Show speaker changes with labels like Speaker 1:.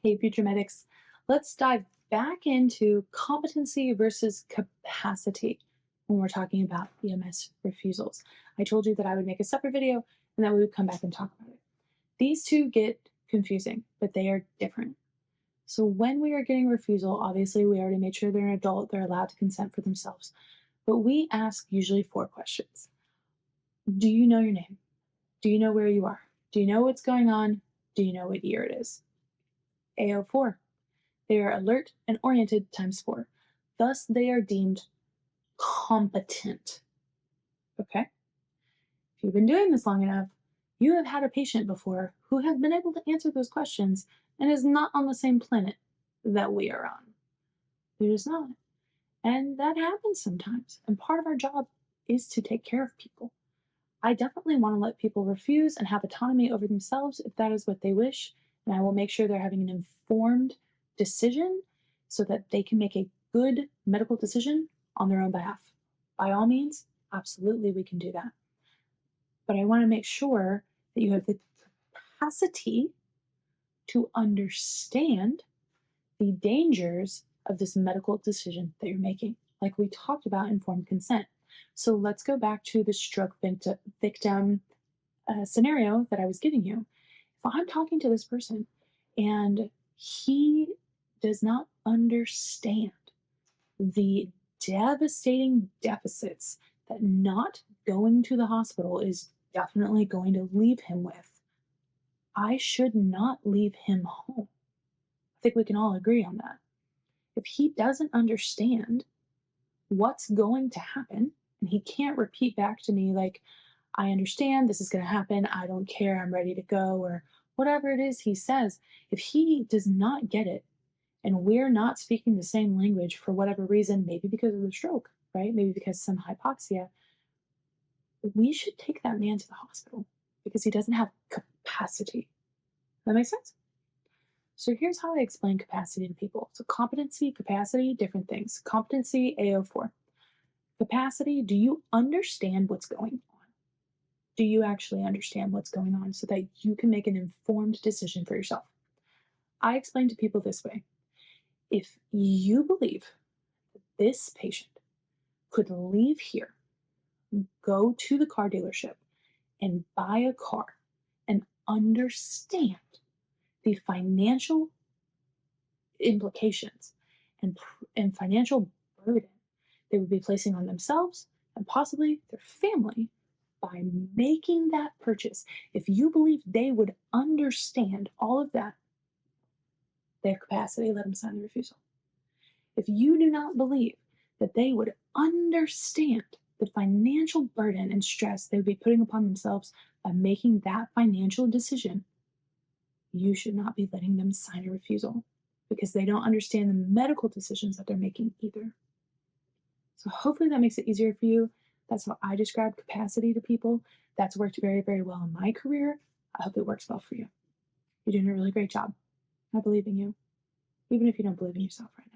Speaker 1: Hey, future medics, let's dive back into competency versus capacity when we're talking about EMS refusals. I told you that I would make a separate video and that we would come back and talk about it. These two get confusing, but they are different. So when we are getting refusal, obviously we already made sure they're an adult, they're allowed to consent for themselves. But we ask usually four questions. Do you know your name? Do you know where you are? Do you know what's going on? Do you know what year it is? AO4. They are alert and oriented times 4. Thus, they are deemed competent. Okay? If you've been doing this long enough, you have had a patient before who has been able to answer those questions and is not on the same planet that we are on. They're just not. And that happens sometimes. And part of our job is to take care of people. I definitely want to let people refuse and have autonomy over themselves if that is what they wish. And I will make sure they're having an informed decision so that they can make a good medical decision on their own behalf. By all means, absolutely, we can do that. But I want to make sure that you have the capacity to understand the dangers of this medical decision that you're making, like we talked about informed consent. So let's go back to the stroke victim scenario that I was giving you. If I'm talking to this person and he does not understand the devastating deficits that not going to the hospital is definitely going to leave him with, I should not leave him home. I think we can all agree on that. If he doesn't understand what's going to happen and he can't repeat back to me, like, I understand this is going to happen, I don't care, I'm ready to go, or whatever it is he says, if he does not get it and we're not speaking the same language for whatever reason, maybe because of the stroke, right? Maybe because of some hypoxia, we should take that man to the hospital because he doesn't have capacity. That makes sense? So here's how I explain capacity to people. So competency, capacity, different things. Competency, AO4. Capacity, do you understand what's going on? Do you actually understand what's going on so that you can make an informed decision for yourself? I explain to people this way. If you believe that this patient could leave here, go to the car dealership, and buy a car and understand the financial implications and financial burden they would be placing on themselves and possibly their family by making that purchase, if you believe they would understand all of that, they have capacity, let them sign the refusal. If you do not believe that they would understand the financial burden and stress they would be putting upon themselves by making that financial decision, you should not be letting them sign a refusal because they don't understand the medical decisions that they're making either. So hopefully that makes it easier for you. That's how I describe capacity to people. That's worked very, very well in my career. I hope it works well for you. You're doing a really great job. I believe in you, even if you don't believe in yourself right now.